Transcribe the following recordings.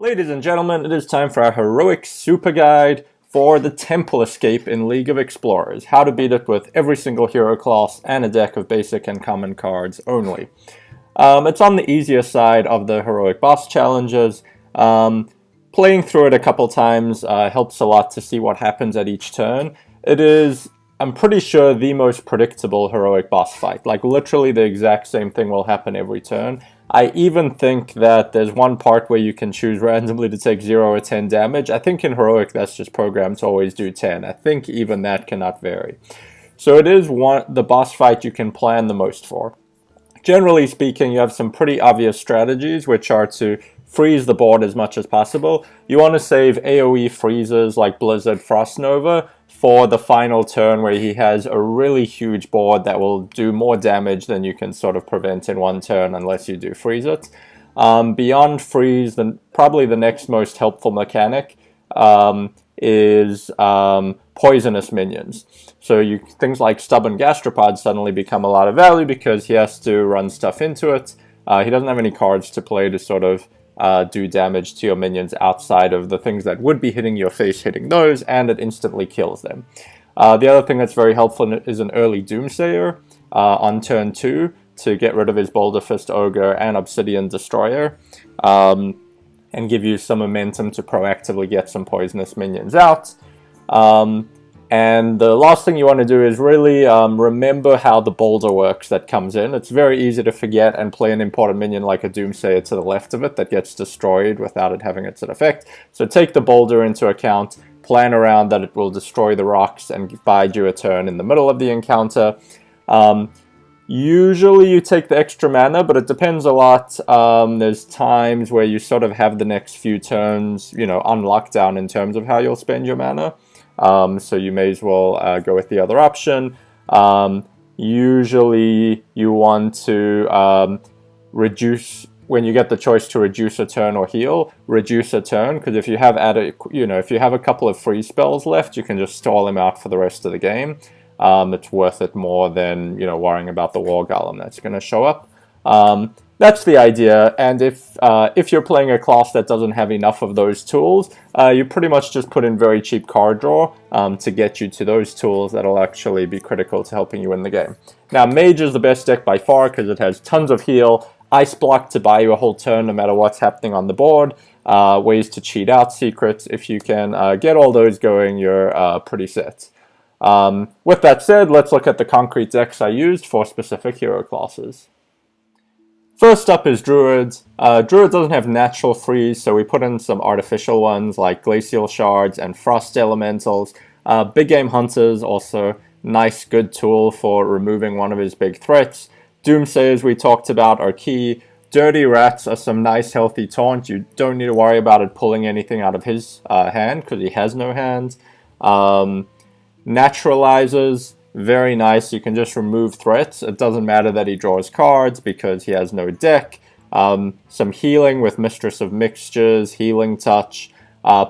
Ladies and gentlemen, it is time for our heroic super guide for the Temple Escape in League of Explorers. How to beat it with every single hero class and a deck of basic and common cards only. It's on the easier side of the heroic boss challenges. Playing through it a couple times helps a lot to see what happens at each turn. It is, I'm pretty sure, the most predictable heroic boss fight. Like, literally the exact same thing will happen every turn. I even think that there's one part where you can choose randomly to take 0 or 10 damage. I think in Heroic that's just programmed to always do 10. I think even that cannot vary. So it is the boss fight you can plan the most for. Generally speaking, you have some pretty obvious strategies, which are to freeze the board as much as possible. You want to save AoE freezes like Blizzard Frost Nova for the final turn where he has a really huge board that will do more damage than you can sort of prevent in one turn unless you do freeze it. Beyond freeze, probably the next most helpful mechanic is poisonous minions. So things like Stubborn Gastropod suddenly become a lot of value because he has to run stuff into it. He doesn't have any cards to play to sort of do damage to your minions outside of the things that would be hitting your face, hitting those, and it instantly kills them. The other thing that's very helpful is an early Doomsayer on turn 2 to get rid of his Boulder Fist Ogre and Obsidian Destroyer, and give you some momentum to proactively get some poisonous minions out. And the last thing you want to do is really remember how the boulder works that comes in. It's very easy to forget and play an important minion like a Doomsayer to the left of it that gets destroyed without it having its effect. So take the boulder into account, plan around that it will destroy the rocks and bide you a turn in the middle of the encounter. Usually you take the extra mana, but it depends a lot. There's times where you sort of have the next few turns, on lockdown in terms of how you'll spend your mana. So you may as well go with the other option. Usually you want to reduce, when you get the choice to reduce a turn or heal, reduce a turn, because if you have if you have a couple of free spells left, you can just stall him out for the rest of the game. It's worth it more than worrying about the War Golem that's going to show up. That's the idea, and if you're playing a class that doesn't have enough of those tools, you pretty much just put in very cheap card draw to get you to those tools that'll actually be critical to helping you win the game. Now, Mage is the best deck by far because it has tons of heal, Ice Block to buy you a whole turn no matter what's happening on the board, ways to cheat out secrets. If you can get all those going, you're pretty set. With that said, let's look at the concrete decks I used for specific hero classes. First up is Druids. Druid doesn't have natural freeze, so we put in some artificial ones like Glacial Shards and Frost Elementals. Big Game Hunters, also nice, good tool for removing one of his big threats. Doomsayers we talked about are key. Dirty Rats are some nice, healthy taunt. You don't need to worry about it pulling anything out of his hand because he has no hands. Naturalizers, very nice. You can just remove threats. It doesn't matter that he draws cards because he has no deck. Some healing with Mistress of Mixtures, Healing Touch.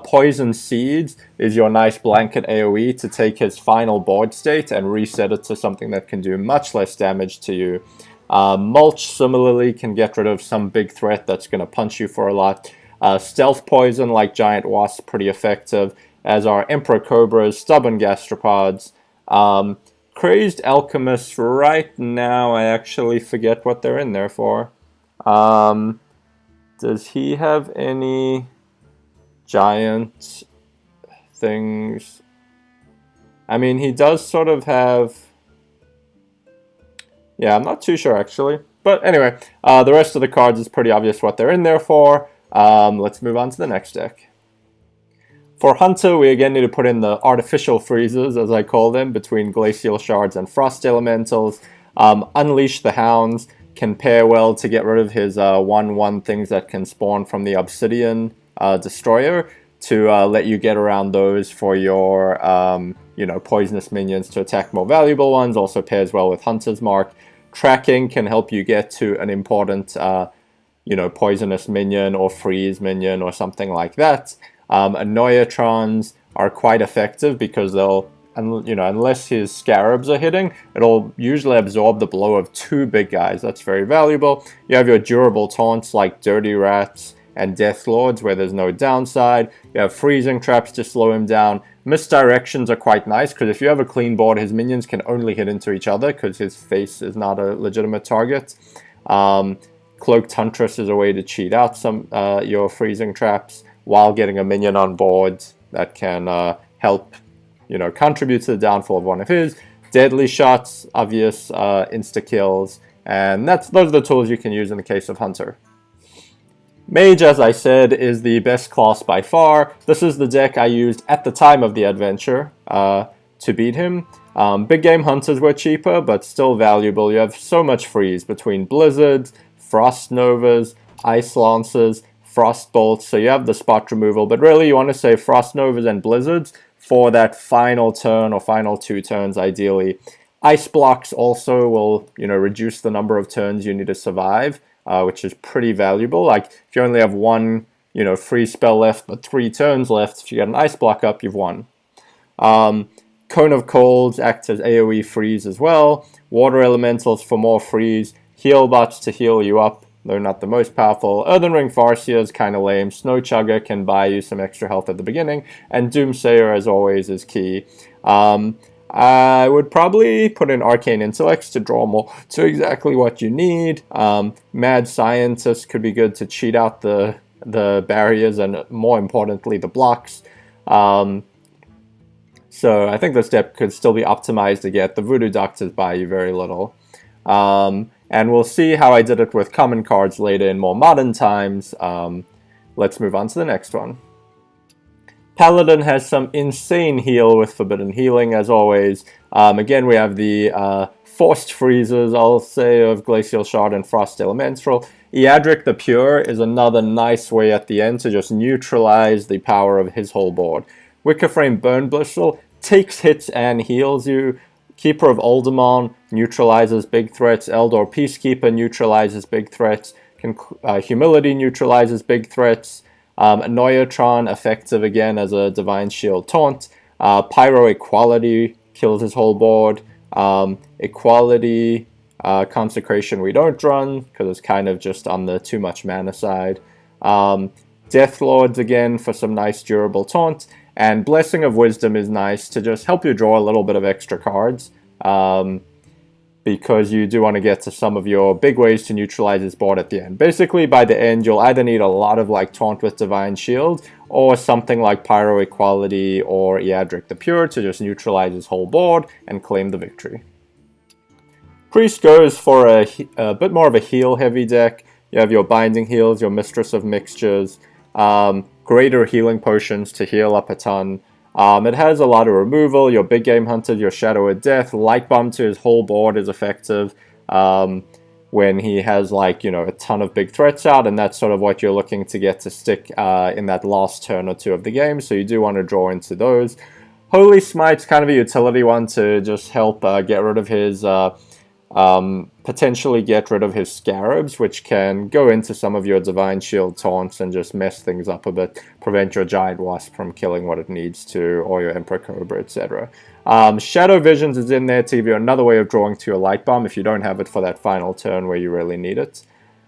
Poison Seeds is your nice blanket AoE to take his final board state and reset it to something that can do much less damage to you. Mulch similarly can get rid of some big threat that's going to punch you for a lot. Stealth Poison like Giant Wasp, pretty effective, as are Emperor Cobras, Stubborn Gastropods. Crazed Alchemists, right now I actually forget what they're in there for. Does he have any giant things? I mean, he does sort of have... Yeah, I'm not too sure actually. But anyway, the rest of the cards is pretty obvious what they're in there for. Let's move on to the next deck. For Hunter, we again need to put in the artificial freezes, as I call them, between Glacial Shards and Frost Elementals. Unleash the Hounds can pair well to get rid of his 1/1 things that can spawn from the Obsidian Destroyer to let you get around those for your poisonous minions to attack more valuable ones. Also pairs well with Hunter's Mark. Tracking can help you get to an important poisonous minion or freeze minion or something like that. Annoyatrons are quite effective because they'll, unless his scarabs are hitting, it'll usually absorb the blow of 2 big guys. That's very valuable. You have your durable taunts like Dirty Rats and Death Lords where there's no downside. You have freezing traps to slow him down. Misdirections are quite nice because if you have a clean board, his minions can only hit into each other because his face is not a legitimate target. Cloaked Huntress is a way to cheat out some your freezing traps while getting a minion on board that can help, contribute to the downfall of one of his. Deadly Shots, obvious insta-kills, and those are the tools you can use in the case of Hunter. Mage, as I said, is the best class by far. This is the deck I used at the time of the adventure to beat him. Big game Hunters were cheaper, but still valuable. You have so much freeze between Blizzards, Frost Novas, Ice Lancers, Frost Bolts, so you have the spot removal, but really you want to say Frost Novas and Blizzards for that final turn or final 2 turns ideally. Ice Blocks also will, reduce the number of turns you need to survive, which is pretty valuable. Like if you only have 1, free spell left but 3 turns left, if you get an Ice Block up, you've won. Cone of Colds acts as AoE freeze as well. Water Elementals for more freeze. Heal bots to heal you up, though not the most powerful. Earthen Ring Farseer is kind of lame. Snow Chugger can buy you some extra health at the beginning. And Doomsayer, as always, is key. I would probably put in Arcane Intellects to draw more to exactly what you need. Mad Scientist could be good to cheat out the barriers and, more importantly, the blocks. So I think this deck could still be optimized to get. The Voodoo Doctors buy you very little. And we'll see how I did it with common cards later in more modern times. Let's move on to the next one. Paladin has some insane heal with Forbidden Healing, as always. Again, we have the Forced Freezes, I'll say, of Glacial Shard and Frost Elemental. EAgA the Pure is another nice way at the end to just neutralize the power of his whole board. Wickerframe Burn Bristle takes hits and heals you. Keeper of Alderman neutralizes big threats. Eldor Peacekeeper neutralizes big threats. Humility neutralizes big threats. Annoyatron, effective again as a Divine Shield taunt. Pyro Equality kills his whole board. Equality, Consecration we don't run because it's kind of just on the too much mana side. Death Lords again for some nice durable taunt. And Blessing of Wisdom is nice to just help you draw a little bit of extra cards, because you do want to get to some of your big ways to neutralize his board at the end. Basically, by the end, you'll either need a lot of Taunt with Divine Shield, or something like Pyro Equality or EAgA the Pure to just neutralize his whole board and claim the victory. Priest goes for a bit more of a heal-heavy deck. You have your Binding Heals, your Mistress of Mixtures, greater healing potions to heal up a ton. It has a lot of removal, your big game hunter, your Shadow of Death. Light Bomb to his whole board is effective when he has a ton of big threats out, and that's sort of what you're looking to get to stick in that last turn or 2 of the game, so you do want to draw into those. Holy Smite's kind of a utility one to just help get rid of his potentially get rid of his Scarabs, which can go into some of your Divine Shield taunts and just mess things up a bit, prevent your Giant Wasp from killing what it needs to, or your Emperor Cobra, etc. Shadow Visions is in there to give you another way of drawing to your Light Bomb if you don't have it for that final turn where you really need it.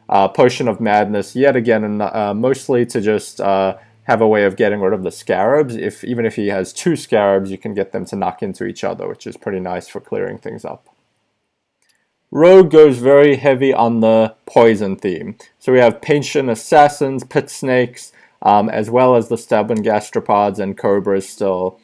Potion of Madness, yet again, mostly to just have a way of getting rid of the Scarabs. Even if he has 2 Scarabs, you can get them to knock into each other, which is pretty nice for clearing things up. Rogue goes very heavy on the poison theme. So we have Patient Assassins, Pit Snakes, as well as the Stubborn Gastropods and Cobras still.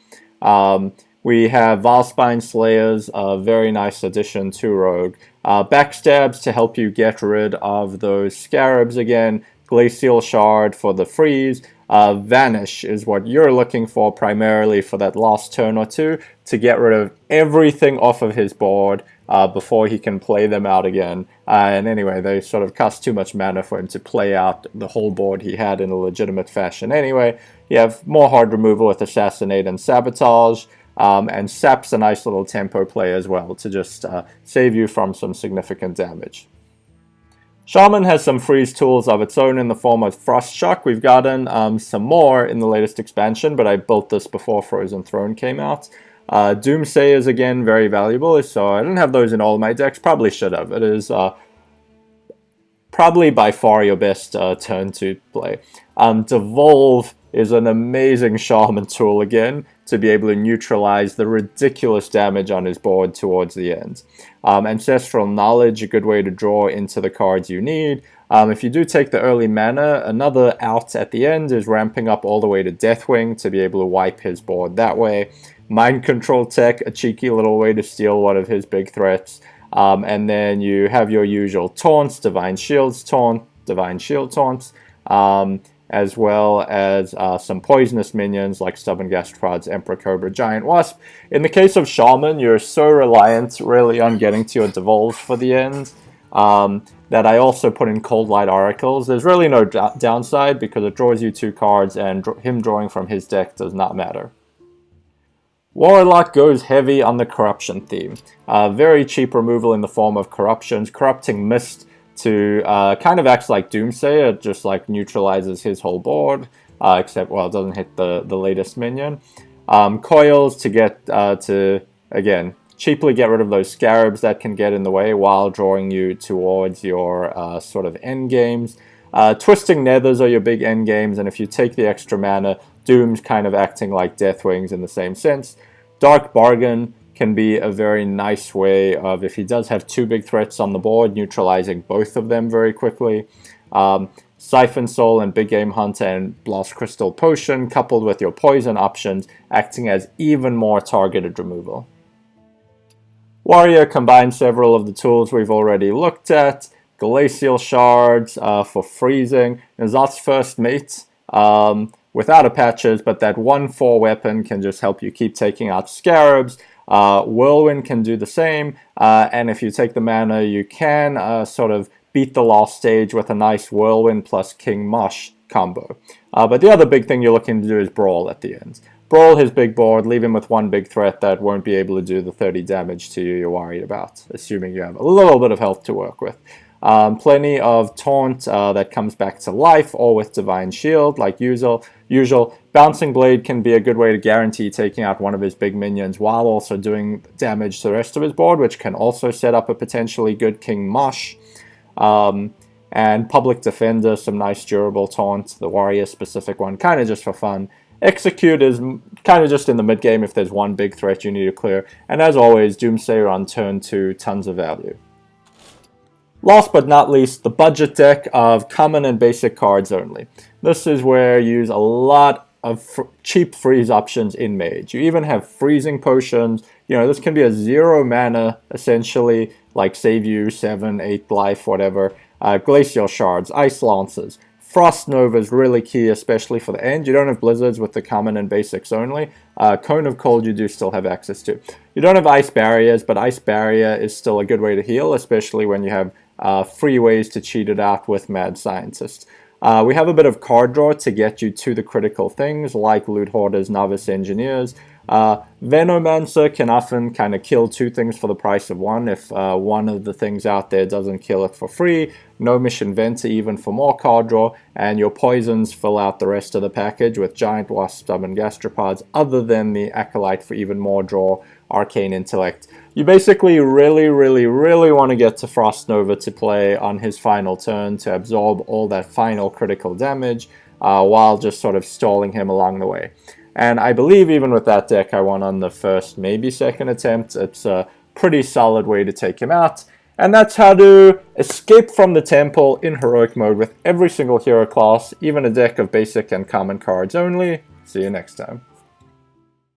We have Valspine Slayers, a very nice addition to Rogue. Backstabs to help you get rid of those Scarabs again. Glacial Shard for the freeze. Vanish is what you're looking for primarily for that last turn or 2 to get rid of everything off of his board before he can play them out again. And anyway, they sort of cost too much mana for him to play out the whole board he had in a legitimate fashion. Anyway, you have more hard removal with Assassinate and Sabotage, and Sap's a nice little tempo play as well to just save you from some significant damage. Shaman has some freeze tools of its own in the form of Frost Shock. We've gotten some more in the latest expansion, but I built this before Frozen Throne came out. Doomsayer is again very valuable, so I didn't have those in all my decks. Probably should have. It is probably by far your best turn 2 play. Devolve is an amazing Shaman tool again to be able to neutralize the ridiculous damage on his board towards the end. Ancestral Knowledge, a good way to draw into the cards you need. If you do take the early mana, another out at the end is ramping up all the way to Deathwing to be able to wipe his board that way. Mind Control Tech, a cheeky little way to steal one of his big threats. And then you have your usual taunts, Divine Shield taunts, as well as some poisonous minions like Stubborn Gastropods, Emperor Cobra, Giant Wasp. In the case of Shaman, you're so reliant really on getting to your Devolves for the end that I also put in Cold Light Oracles. There's really no downside because it draws you 2 cards and him drawing from his deck does not matter. Warlock goes heavy on the corruption theme. Very cheap removal in the form of corruptions. Corrupting Mist to kind of acts like Doomsayer. It just like neutralizes his whole board, except, well, it doesn't hit the latest minion. Coils to get to, again, cheaply get rid of those scarabs that can get in the way while drawing you towards your sort of end games. Twisting Nethers are your big end games, and if you take the extra mana, Doom's kind of acting like Deathwings in the same sense. Dark Bargain can be a very nice way of, if he does have 2 big threats on the board, neutralizing both of them very quickly. Siphon Soul and Big Game Hunter and Blast Crystal Potion, coupled with your poison options, acting as even more targeted removal. Warrior combines several of the tools we've already looked at. Glacial Shards for freezing. N'Zoth's First Mate without a patches, but that 1/4 weapon can just help you keep taking out scarabs. Whirlwind can do the same, and if you take the mana, you can sort of beat the last stage with a nice Whirlwind plus King Mosh combo. But the other big thing you're looking to do is Brawl at the end. Brawl his big board, leave him with 1 big threat that won't be able to do the 30 damage to you you're worried about, assuming you have a little bit of health to work with. Plenty of taunt that comes back to life, or with Divine Shield, like usual. Bouncing Blade can be a good way to guarantee taking out one of his big minions while also doing damage to the rest of his board, which can also set up a potentially good King Mosh. And Public Defender, some nice durable taunt, the warrior specific one, kind of just for fun. Execute is kind of just in the mid game if there's 1 big threat you need to clear. And as always, Doomsayer on turn 2, tons of value. Last but not least, the budget deck of common and basic cards only. This is where you use a lot of cheap freeze options in Mage. You even have freezing potions. You know, this can be a 0 mana, essentially, like save you 7, 8 life, whatever. Glacial Shards, Ice Lances. Frost Nova is really key, especially for the end. You don't have Blizzards with the common and basics only. Cone of Cold you do still have access to. You don't have Ice Barriers, but Ice Barrier is still a good way to heal, especially when you have free ways to cheat it out with Mad Scientist. We have a bit of card draw to get you to the critical things, like Loot Hoarders, Novice Engineers. Venomancer can often kind of kill 2 things for the price of 1 if one of the things out there doesn't kill it for free. Gnomish Inventor even for more card draw, and your poisons fill out the rest of the package with Giant Wasp, Stubborn Gastropods, other than the Acolyte for even more draw, Arcane Intellect. You basically really want to get to Frost Nova to play on his final turn to absorb all that final critical damage while just sort of stalling him along the way. And I believe even with that deck I won on the first, maybe second attempt. It's a pretty solid way to take him out. And that's how to escape from the temple in heroic mode with every single hero class, even a deck of basic and common cards only. See you next time.